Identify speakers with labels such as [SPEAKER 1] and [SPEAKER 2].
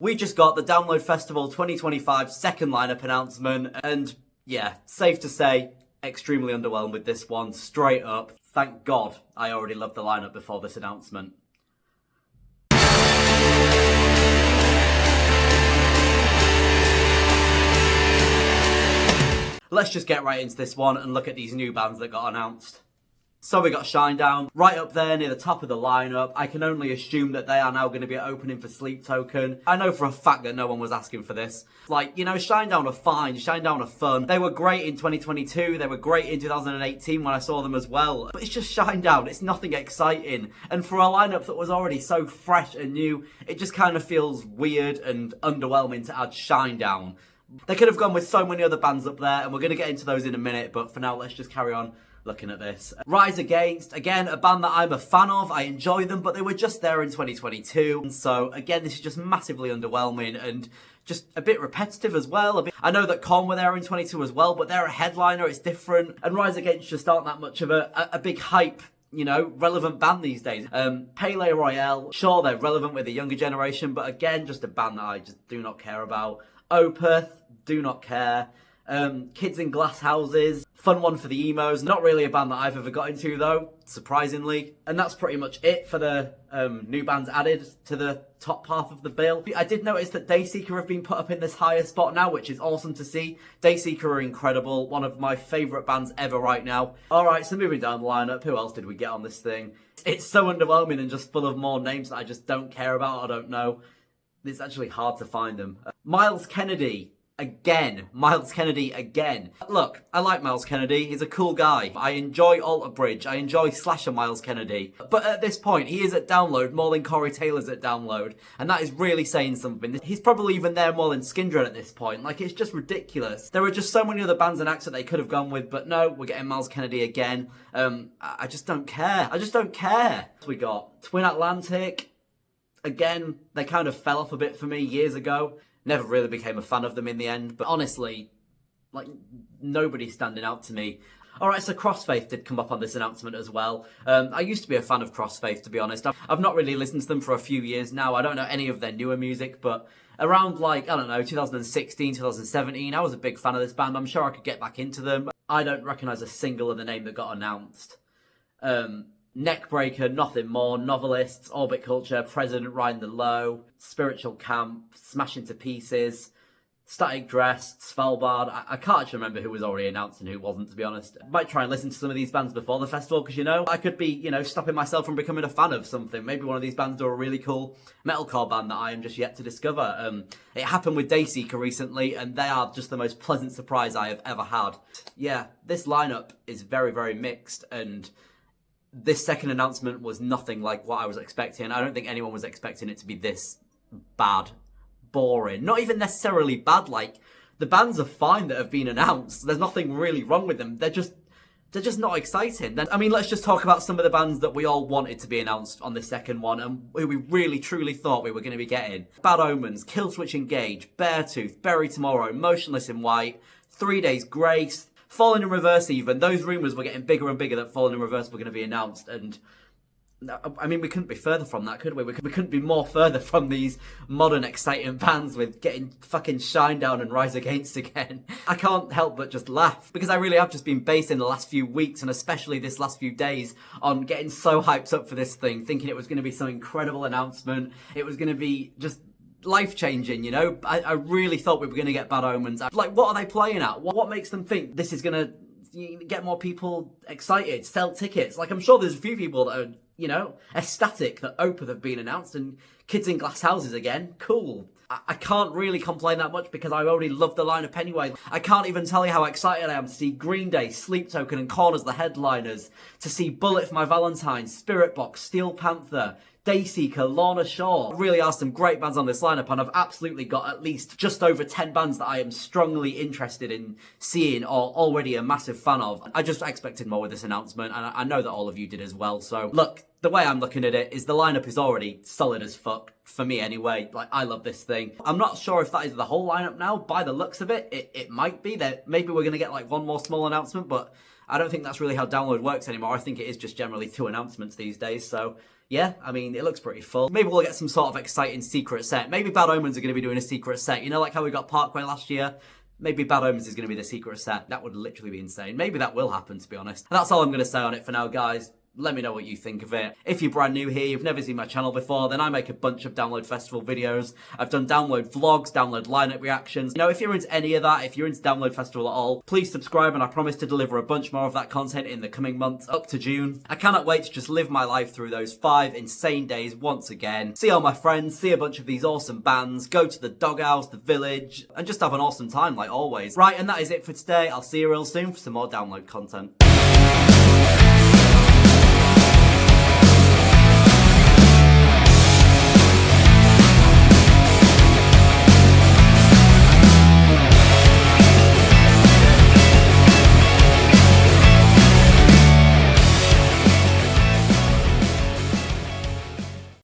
[SPEAKER 1] We just got the Download Festival 2025 second lineup announcement, and yeah, safe to say, extremely underwhelmed with this one, straight up. Thank God I already loved the lineup before this announcement. Let's just get right into this one and look at these new bands that got announced. So we got Shinedown, right up there near the top of the lineup. I can only assume that they are now going to be opening for Sleep Token. I know for a fact that no one was asking for this. Like, you know, Shinedown are fine, Shinedown are fun. They were great in 2022, they were great in 2018 when I saw them as well. But it's just Shinedown, it's nothing exciting. And for a lineup that was already so fresh and new, it just kind of feels weird and underwhelming to add Shinedown. They could have gone with so many other bands up there, and we're going to get into those in a minute, but for now, let's just carry on looking at this. Rise Against, again, a band that I'm a fan of. I enjoy them, but they were just there in 2022. And so, again, this is just massively underwhelming and just a bit repetitive as well. I know that Korn were there in 22 as well, but they're a headliner, it's different. And Rise Against just aren't that much of a big hype, you know, relevant band these days. Pele Royale, sure, they're relevant with the younger generation, but again, just a band that I just do not care about. Opeth, do not care. Kids in Glass Houses, fun one for the emos. Not really a band that I've ever got into though, surprisingly. And that's pretty much it for the new bands added to the top half of the bill. I did notice that Dayseeker have been put up in this higher spot now, which is awesome to see. Dayseeker are incredible, one of my favourite bands ever right now. Alright, so moving down the lineup, who else did we get on this thing? It's so underwhelming and just full of more names that I just don't care about, I don't know. It's actually hard to find them. Myles Kennedy. Again. Myles Kennedy again. Look, I like Myles Kennedy. He's a cool guy. I enjoy Alter Bridge. I enjoy Slasher Myles Kennedy. But at this point, he is at Download more than Corey Taylor's at Download. And that is really saying something. He's probably even there more than Skindred at this point. Like, it's just ridiculous. There were just so many other bands and acts that they could have gone with. But no, we're getting Myles Kennedy again. I just don't care. I just don't care. We got Twin Atlantic. Again, they kind of fell off a bit for me years ago. Never really became a fan of them in the end, but honestly, like, nobody's standing out to me. Alright, so Crossfaith did come up on this announcement as well. I used to be a fan of Crossfaith, to be honest. I've not really listened to them for a few years now. I don't know any of their newer music, but around, like, I don't know, 2016, 2017, I was a big fan of this band. I'm sure I could get back into them. I don't recognise a single of the name that got announced. Neckbreaker, Nothing More, Novelists, Orbit Culture, President Ryan the Low, Spiritual Camp, Smash Into Pieces, Static Dress, Svalbard. I can't actually remember who was already announced and who wasn't, to be honest. I might try and listen to some of these bands before the festival, because, you know, I could be, you know, stopping myself from becoming a fan of something. Maybe one of these bands do a really cool metalcore band that I am just yet to discover. It happened with Dayseeker recently, and they are just the most pleasant surprise I have ever had. Yeah, this lineup is very, very mixed, and this second announcement was nothing like what I was expecting. I don't think anyone was expecting it to be this bad, boring. Not even necessarily bad, like, the bands are fine that have been announced. There's nothing really wrong with them. They're just not exciting. I mean, let's just talk about some of the bands that we all wanted to be announced on the second one and who we really truly thought we were going to be getting. Bad Omens, Killswitch Engage, Beartooth, Bury Tomorrow, Motionless in White, 3 Days Grace, Falling in Reverse even. Those rumours were getting bigger and bigger that Falling in Reverse were going to be announced, and I mean, we couldn't be further from that, could we? We couldn't be more further from these modern exciting bands with getting fucking Shinedown and Rise Against again. I can't help but just laugh, because I really have just been basing the last few weeks, and especially this last few days, on getting so hyped up for this thing, thinking it was going to be some incredible announcement. It was going to be just life-changing, you know? I really thought we were going to get Bad Omens. Like, what are they playing at? What makes them think this is going to get more people excited, sell tickets? Like, I'm sure there's a few people that are, you know, ecstatic that Opeth have been announced and Kids in Glass Houses again. Cool. I can't really complain that much because I already love the lineup anyway. I can't even tell you how excited I am to see Green Day, Sleep Token and Korn as the headliners, to see Bullet for My Valentine, Spiritbox, Steel Panther, Dayseeker, Lorna Shore. Really are some great bands on this lineup, and I've absolutely got at least just over 10 bands that I am strongly interested in seeing or already a massive fan of. I just expected more with this announcement, and I know that all of you did as well. So look, the way I'm looking at it is the lineup is already solid as fuck, for me anyway. Like, I love this thing. I'm not sure if that is the whole lineup now. By the looks of it, it might be. That maybe we're going to get like one more small announcement, but I don't think that's really how Download works anymore. I think it is just generally 2 announcements these days. So yeah, I mean, it looks pretty full. Maybe we'll get some sort of exciting secret set. Maybe Bad Omens are going to be doing a secret set. You know, like how we got Parkway last year? Maybe Bad Omens is going to be the secret set. That would literally be insane. Maybe that will happen, to be honest. And that's all I'm going to say on it for now, guys. Let me know what you think of it. If you're brand new here, you've never seen my channel before, then I make a bunch of Download Festival videos. I've done download vlogs, download lineup reactions. You know, if you're into any of that, if you're into Download Festival at all, please subscribe, and I promise to deliver a bunch more of that content in the coming months, up to June. I cannot wait to just live my life through those 5 insane days once again. See all my friends, see a bunch of these awesome bands, go to the Doghouse, the Village, and just have an awesome time like always. Right, and that is it for today. I'll see you real soon for some more Download content.